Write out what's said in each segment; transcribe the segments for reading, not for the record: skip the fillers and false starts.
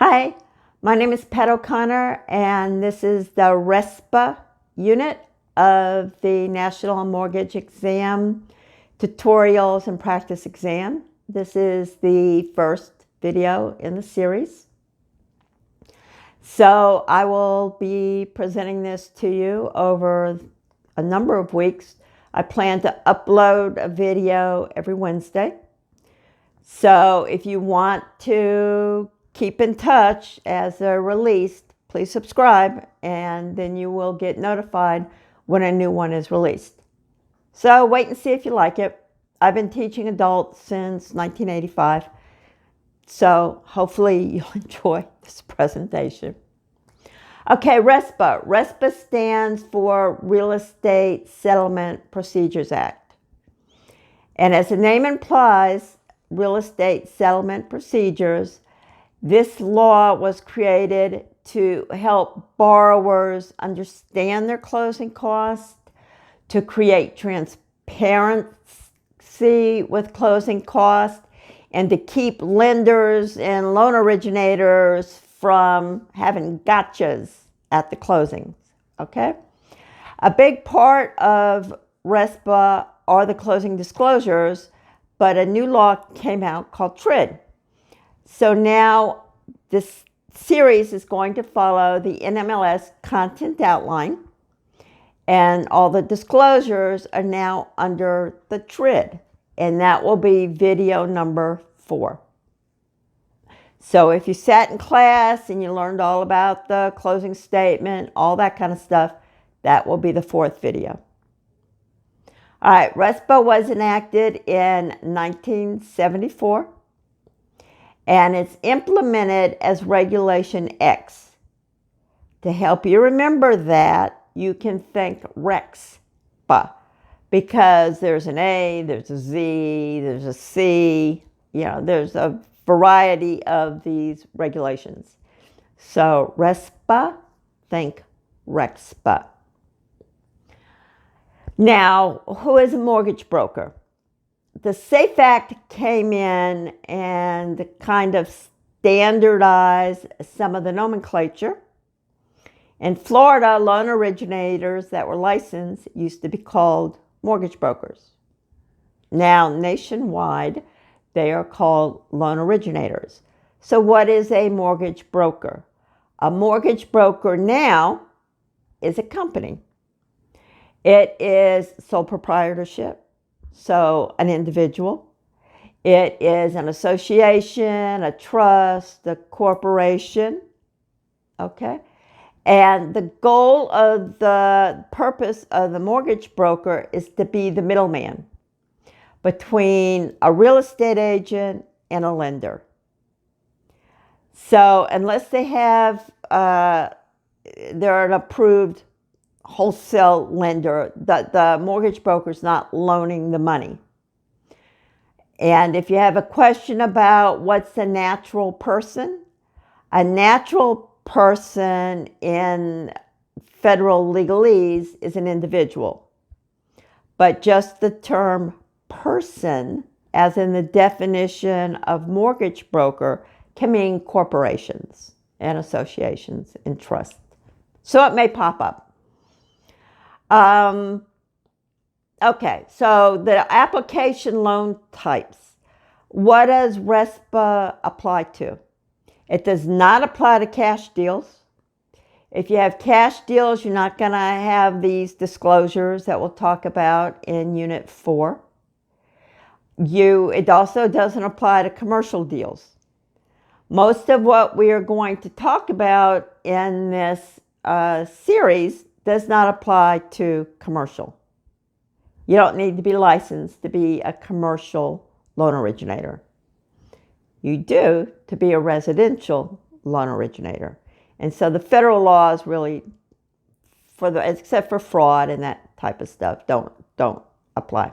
Hi, my name is Pat O'Connor, and this is the RESPA unit of the National Mortgage Exam Tutorials and Practice Exam. This is the first video in the series. So I will be presenting this to you over a number of weeks. I plan to upload a video every Wednesday. So if you want to keep in touch as they're released, please subscribe, and then you will get notified when a new one is released. So wait and see if you like it. I've been teaching adults since 1985, so hopefully you'll enjoy this presentation. Okay, RESPA. RESPA stands for Real Estate Settlement Procedures Act. And as the name implies, Real Estate Settlement Procedures, this law was created to help borrowers understand their closing costs, to create transparency with closing costs, and to keep lenders and loan originators from having gotchas at the closings, okay? A big part of RESPA are the closing disclosures, but a new law came out called TRID. So now this series is going to follow the NMLS content outline, and all the disclosures are now under the TRID, and that will be video number 4. So if you sat in class and you learned all about the closing statement, all that kind of stuff, that will be the 4th video. All right, RESPA was enacted in 1974. And it's implemented as Regulation X. To help you remember that, you can think REXPA, because there's an A, there's a Z, there's a C, there's a variety of these regulations. So RESPA, think REXPA. Now, who is a mortgage broker? The SAFE Act came in and kind of standardized some of the nomenclature. In Florida, loan originators that were licensed used to be called mortgage brokers. Now, nationwide, they are called loan originators. So what is a mortgage broker? A mortgage broker now is a company. It is sole proprietorship. So an individual, it is an association, a trust, a corporation, okay? And the goal of the purpose of the mortgage broker is to be the middleman between a real estate agent and a lender. So unless they have, they're an approved wholesale lender, the mortgage broker is not loaning the money. And if you have a question about what's a natural person in federal legalese is an individual. But just the term person, as in the definition of mortgage broker, can mean corporations and associations and trusts. So it may pop up. Okay, so the application loan types. What does RESPA apply to? It does not apply to cash deals. If you have cash deals, you're not going to have these disclosures that we'll talk about in Unit 4. It also doesn't apply to commercial deals. Most of what we are going to talk about in this series does not apply to commercial. You don't need to be licensed to be a commercial loan originator. You do to be a residential loan originator. And so the federal laws really, except for fraud and that type of stuff, don't apply.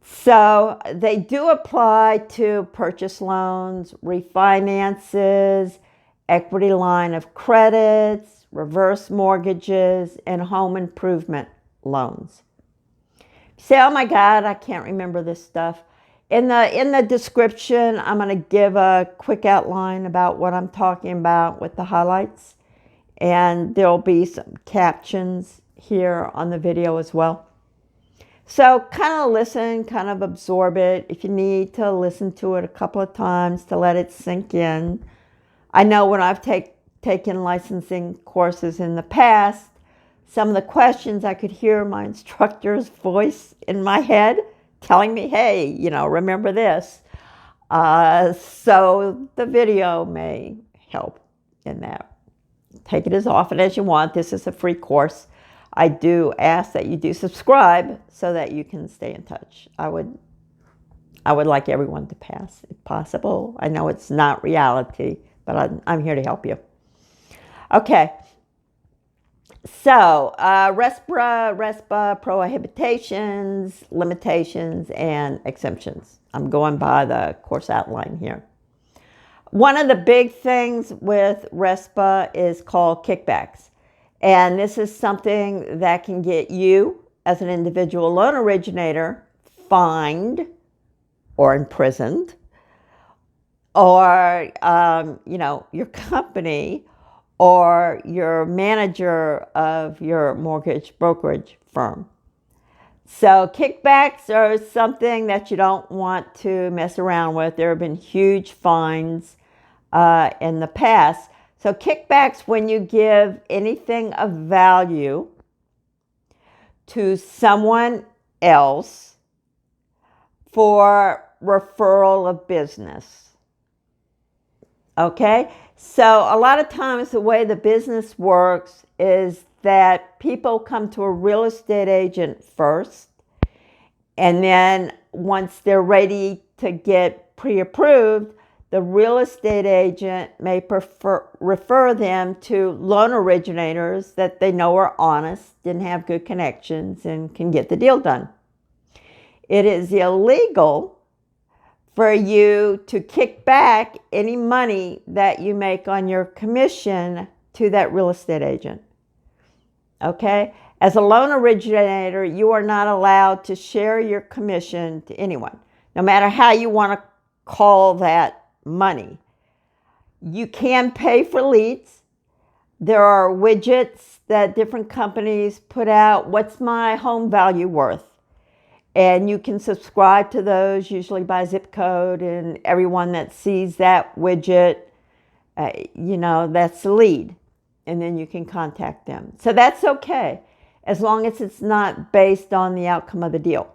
So they do apply to purchase loans, refinances, equity line of credits, reverse mortgages, and home improvement loans. You say, oh my God, I can't remember this stuff. In the description, I'm going to give a quick outline about what I'm talking about with the highlights. And there'll be some captions here on the video as well. So kind of listen, kind of absorb it. If you need to listen to it a couple of times to let it sink in. I know when I've taken licensing courses in the past, some of the questions I could hear my instructor's voice in my head telling me, hey, you know, remember this. So the video may help in that. Take it as often as you want. This is a free course. I do ask that you do subscribe so that you can stay in touch. I would like everyone to pass if possible. I know it's not reality, but I'm here to help you. Okay. So, RESPA, prohibitions, limitations, and exemptions. I'm going by the course outline here. One of the big things with RESPA is called kickbacks. And this is something that can get you, as an individual loan originator, fined or imprisoned, or, you know, your company or your manager of your mortgage brokerage firm. So kickbacks are something that you don't want to mess around with. There have been huge fines in the past. So kickbacks, when you give anything of value to someone else for referral of business. Okay? So a lot of times the way the business works is that people come to a real estate agent first, and then once they're ready to get pre-approved, the real estate agent may refer them to loan originators that they know are honest and have good connections and can get the deal done. It is illegal for you to kick back any money that you make on your commission to that real estate agent. Okay? As a loan originator, you are not allowed to share your commission to anyone, no matter how you want to call that money. You can pay for leads. There are widgets that different companies put out. What's my home value worth? And you can subscribe to those, usually by zip code, and everyone that sees that widget, you know, that's the lead. And then you can contact them. So that's okay, as long as it's not based on the outcome of the deal.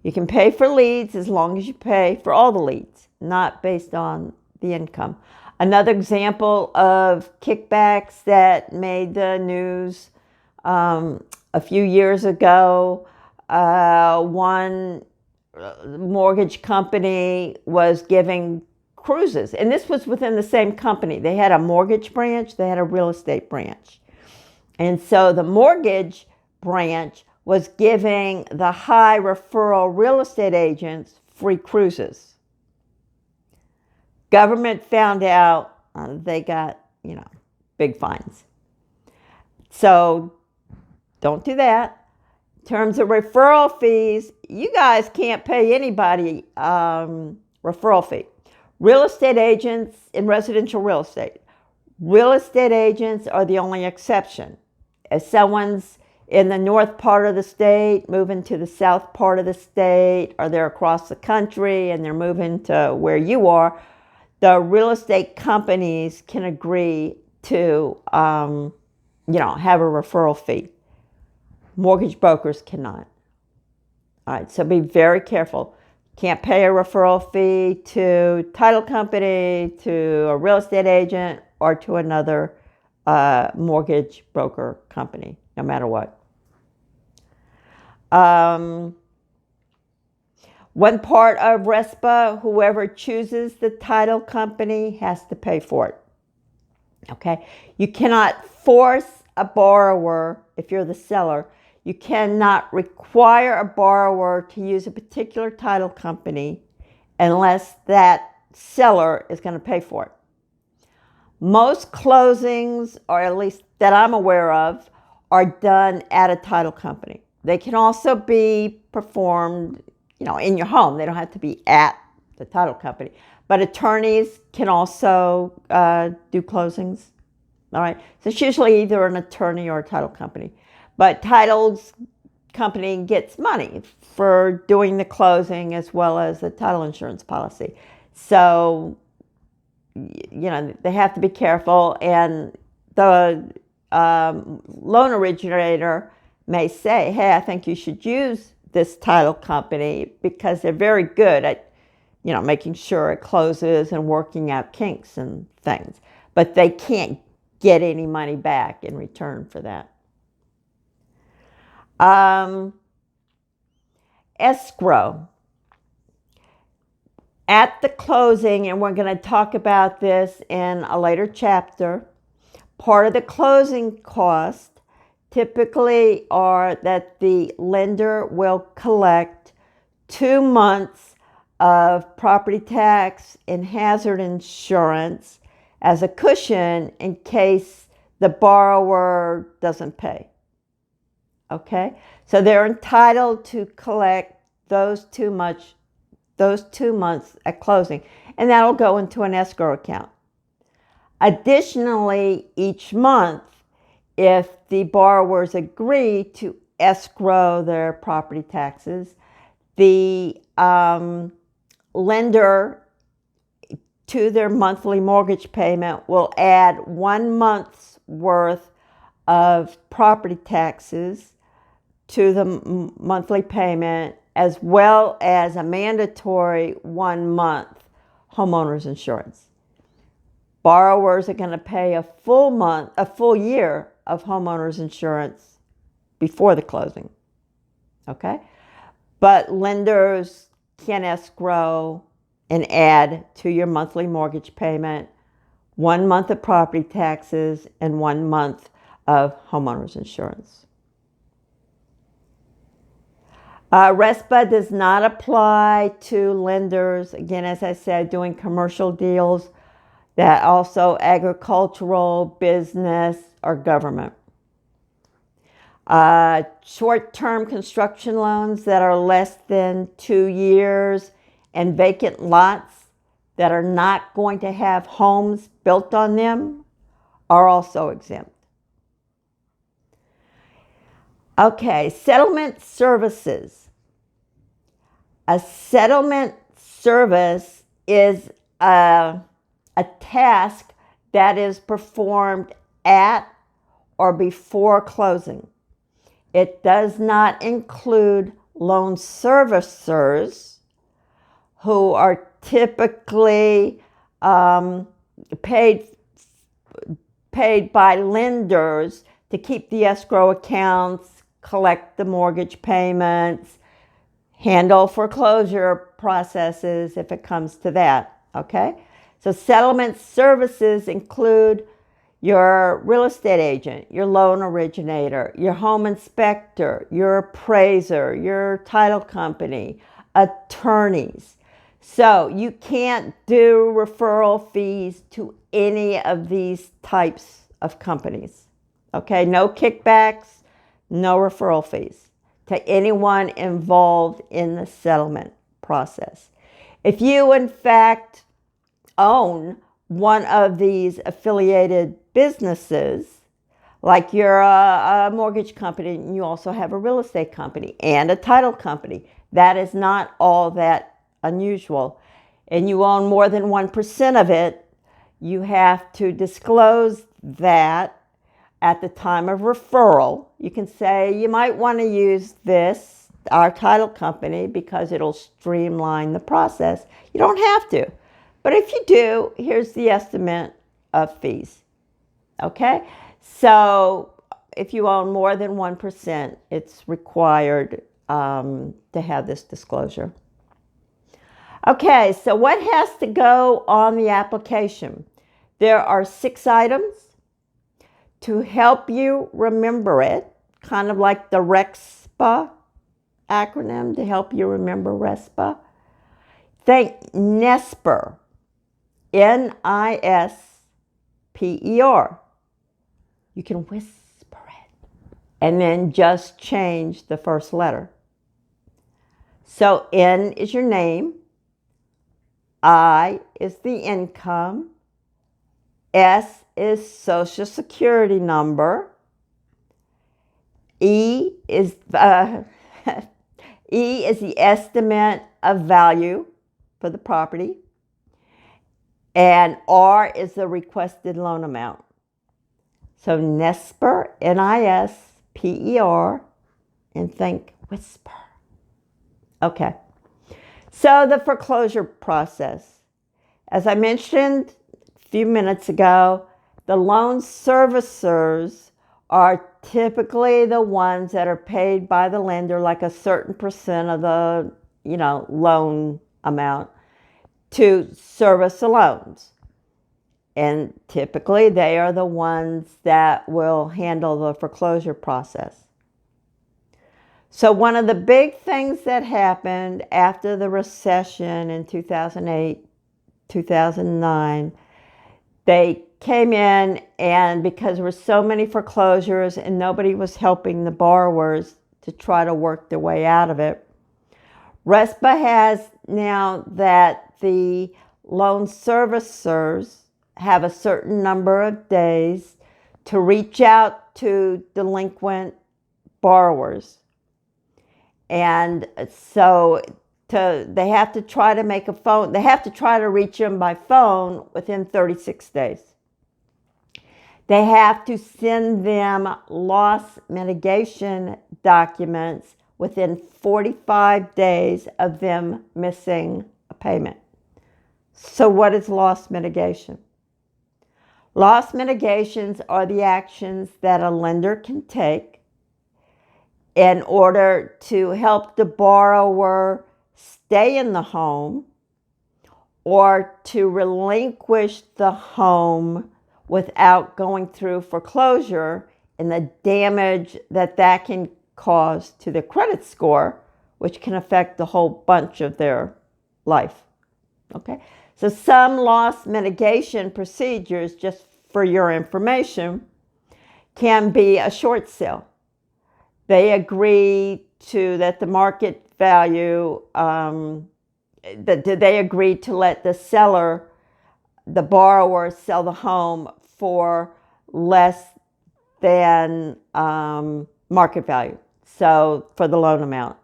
You can pay for leads as long as you pay for all the leads, not based on the income. Another example of kickbacks that made the news a few years ago, one mortgage company was giving cruises. And this was within the same company. They had a mortgage branch, they had a real estate branch. And so the mortgage branch was giving the high referral real estate agents free cruises. Government found out, they got, you know, big fines. So don't do that. In terms of referral fees, you guys can't pay anybody referral fee. Real estate agents in residential real estate. Real estate agents are the only exception. If someone's in the north part of the state, moving to the south part of the state, or they're across the country and they're moving to where you are, the real estate companies can agree to, you know, have a referral fee. Mortgage brokers cannot. All right, so be very careful. Can't pay a referral fee to title company, to a real estate agent, or to another mortgage broker company, no matter what. One part of RESPA, whoever chooses the title company has to pay for it. Okay? You cannot force a borrower, if you're the seller, you cannot require a borrower to use a particular title company unless that seller is going to pay for it. Most closings, or at least that I'm aware of, are done at a title company. They can also be performed in your home. They don't have to be at the title company. But attorneys can also do closings. All right. So it's usually either an attorney or a title company. But titles company gets money for doing the closing as well as the title insurance policy. So, they have to be careful. And the loan originator may say, hey, I think you should use this title company because they're very good at, making sure it closes and working out kinks and things. But they can't get any money back in return for that. Escrow. At the closing, and we're going to talk about this in a later chapter, part of the closing cost typically are that the lender will collect 2 months of property tax and hazard insurance as a cushion in case the borrower doesn't pay. Okay? So they're entitled to collect those 2 months at closing, and that'll go into an escrow account. Additionally, each month, if the borrowers agree to escrow their property taxes, the lender to their monthly mortgage payment will add 1 month's worth of property taxes to the monthly payment, as well as a mandatory 1 month homeowner's insurance. Borrowers are going to pay a full year of homeowner's insurance before the closing. Okay? But lenders can escrow and add to your monthly mortgage payment 1 month of property taxes and 1 month of homeowner's insurance. RESPA does not apply to lenders, again, as I said, doing commercial deals, that also agricultural, business, or government. Short-term construction loans that are less than 2 years and vacant lots that are not going to have homes built on them are also exempt. Okay, settlement services. A settlement service is a task that is performed at or before closing. It does not include loan servicers, who are typically paid by lenders to keep the escrow accounts, collect the mortgage payments, handle foreclosure processes if it comes to that, okay? So settlement services include your real estate agent, your loan originator, your home inspector, your appraiser, your title company, attorneys. So you can't do referral fees to any of these types of companies, okay? No kickbacks, no referral fees to anyone involved in the settlement process. If you, in fact, own one of these affiliated businesses, like you're a mortgage company and you also have a real estate company and a title company, that is not all that unusual, and you own more than 1% of it, you have to disclose that at the time of referral. You can say you might want to use this, our title company, because it'll streamline the process. You don't have to. But if you do, here's the estimate of fees. Okay? So if you own more than 1%, it's required to have this disclosure. Okay, so what has to go on the application? There are 6 items. To help you remember it, kind of like the REXPA acronym, to help you remember RESPA, think NISPER, NISPER. You can whisper it and then just change the first letter. So N is your name, I is the income, S is Social Security number, E is E is the estimate of value for the property, and R is the requested loan amount. So NISPER, NISPER, and think whisper. Okay, so the foreclosure process. As I mentioned a few minutes ago, the loan servicers are typically the ones that are paid by the lender, like a certain percent of the, loan amount to service the loans. And typically they are the ones that will handle the foreclosure process. So one of the big things that happened after the recession in 2008, 2009, they came in, and because there were so many foreclosures and nobody was helping the borrowers to try to work their way out of it, RESPA has now that the loan servicers have a certain number of days to reach out to delinquent borrowers. And so they have to try to make a phone, they have to try to reach them by phone within 36 days. They have to send them loss mitigation documents within 45 days of them missing a payment. So what is loss mitigation? Loss mitigations are the actions that a lender can take in order to help the borrower stay in the home or to relinquish the home without going through foreclosure and the damage that that can cause to the credit score, which can affect the whole bunch of their life. Okay, so some loss mitigation procedures, just for your information, can be a short sale. They agree to that the market value, that they agree to let the seller, the borrower, sell the home for less than market value. So for the loan amount,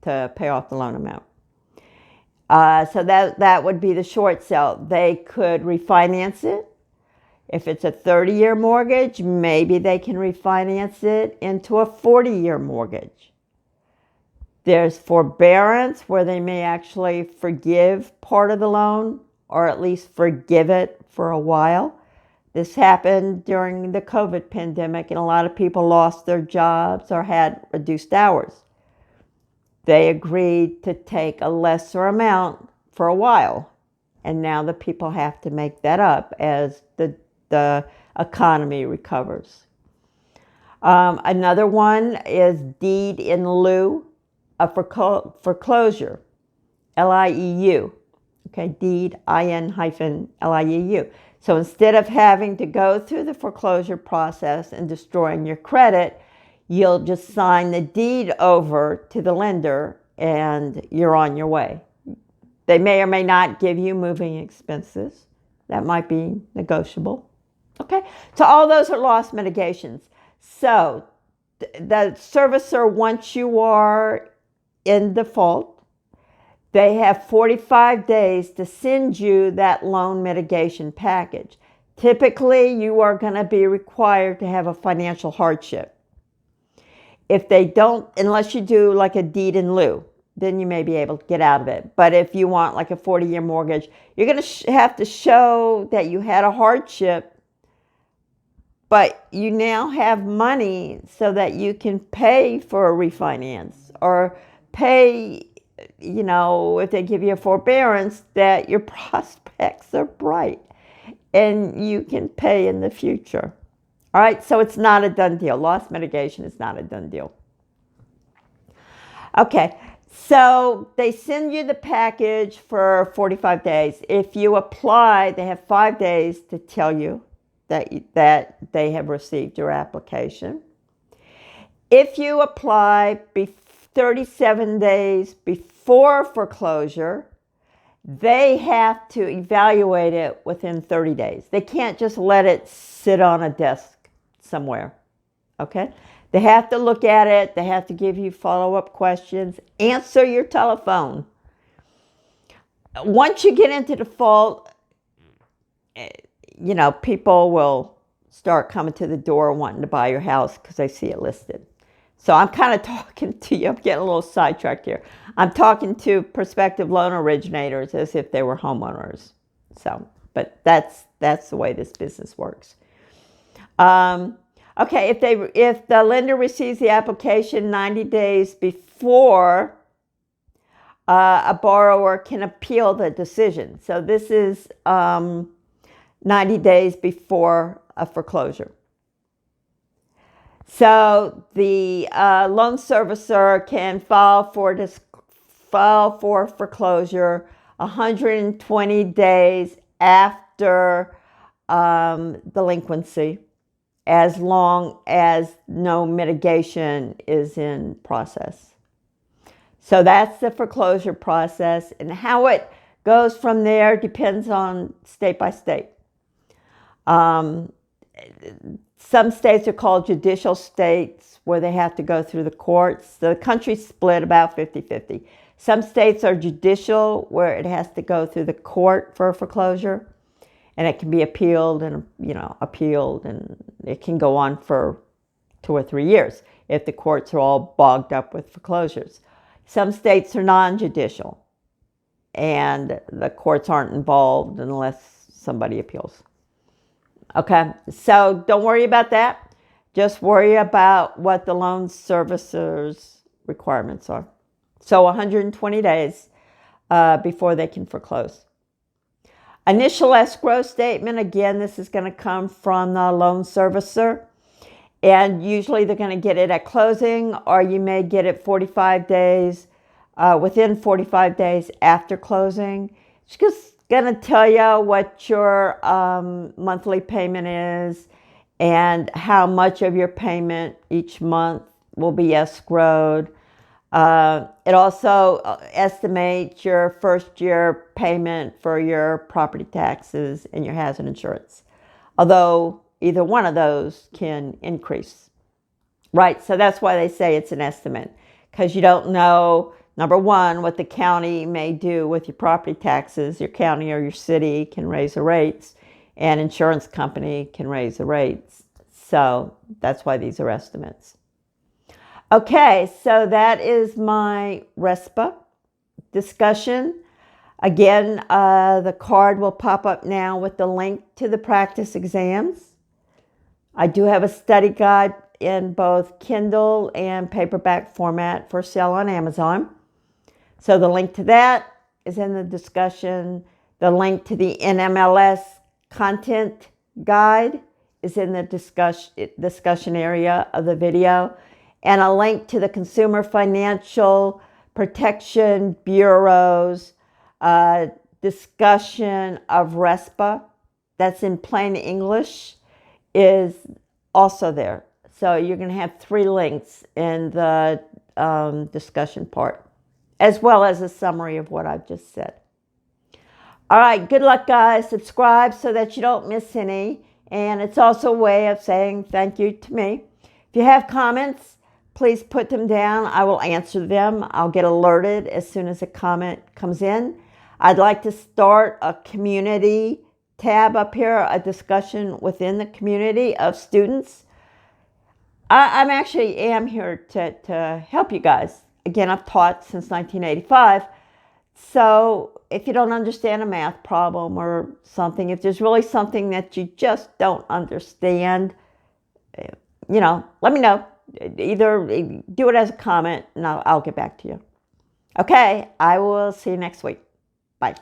to pay off the loan amount. So that would be the short sale. They could refinance it. If it's a 30-year mortgage, maybe they can refinance it into a 40-year mortgage. There's forbearance where they may actually forgive part of the loan or at least forgive it for a while. This happened during the COVID pandemic, and a lot of people lost their jobs or had reduced hours. They agreed to take a lesser amount for a while, and now the people have to make that up as the economy recovers. Another one is deed in lieu of foreclosure, LIEU. Okay, deed, IN-LIEU. So instead of having to go through the foreclosure process and destroying your credit, you'll just sign the deed over to the lender and you're on your way. They may or may not give you moving expenses. That might be negotiable. Okay, so all those are loss mitigations. So the servicer, once you are in default, they have 45 days to send you that loan mitigation package. Typically, you are going to be required to have a financial hardship. If they don't, unless you do like a deed in lieu, then you may be able to get out of it. But if you want like a 40-year mortgage, you're going to have to show that you had a hardship, but you now have money so that you can pay for a refinance or pay, if they give you a forbearance, that your prospects are bright and you can pay in the future. All right, so it's not a done deal. Loss mitigation is not a done deal. Okay, so they send you the package for 45 days. If you apply, they have 5 days to tell you that they have received your application. If you apply 37 days before foreclosure, they have to evaluate it within 30 days. They can't just let it sit on a desk somewhere, okay? They have to look at it. They have to give you follow-up questions, answer your telephone. Once you get into default, you know, people will start coming to the door wanting to buy your house because they see it listed. So I'm kind of talking to you. I'm getting a little sidetracked here. I'm talking to prospective loan originators as if they were homeowners. So, but that's the way this business works. Okay, if the lender receives the application 90 days before, a borrower can appeal the decision. So this is 90 days before a foreclosure. So the loan servicer can file for foreclosure 120 days after delinquency, as long as no mitigation is in process. So that's the foreclosure process, and how it goes from there depends on state by state. Some states are called judicial states, where they have to go through the courts. The country's split about 50-50. Some states are judicial, where it has to go through the court for a foreclosure, and it can be appealed and, you know, and it can go on for 2 or 3 years if the courts are all bogged up with foreclosures. Some states are non-judicial, and the courts aren't involved unless somebody appeals. Okay, so don't worry about that. Just worry about what the loan servicer's requirements are. So 120 days before they can foreclose. Initial escrow statement, again, this is going to come from the loan servicer. And usually they're going to get it at closing, or you may get it 45 days, within 45 days after closing. It's just going to tell you what your monthly payment is and how much of your payment each month will be escrowed. It also estimates your first year payment for your property taxes and your hazard insurance, although either one of those can increase, right? So that's why they say it's an estimate, because you don't know, number one, what the county may do with your property taxes. Your county or your city can raise the rates, and insurance company can raise the rates. So that's why these are estimates. Okay, so that is my RESPA discussion. Again, the card will pop up now with the link to the practice exams. I do have a study guide in both Kindle and paperback format for sale on Amazon. So the link to that is in the discussion. The link to the NMLS content guide is in the discussion area of the video. And a link to the Consumer Financial Protection Bureau's discussion of RESPA, that's in plain English, is also there. So you're going to have 3 links in the discussion part, as well as a summary of what I've just said. All right, good luck, guys. Subscribe so that you don't miss any. And it's also a way of saying thank you to me. If you have comments, please put them down. I will answer them. I'll get alerted as soon as a comment comes in. I'd like to start a community tab up here, a discussion within the community of students. I'm actually here to help you guys. Again, I've taught since 1985. So if you don't understand a math problem or something, if there's really something that you just don't understand, you know, let me know. Either do it as a comment and I'll get back to you. Okay, I will see you next week. Bye.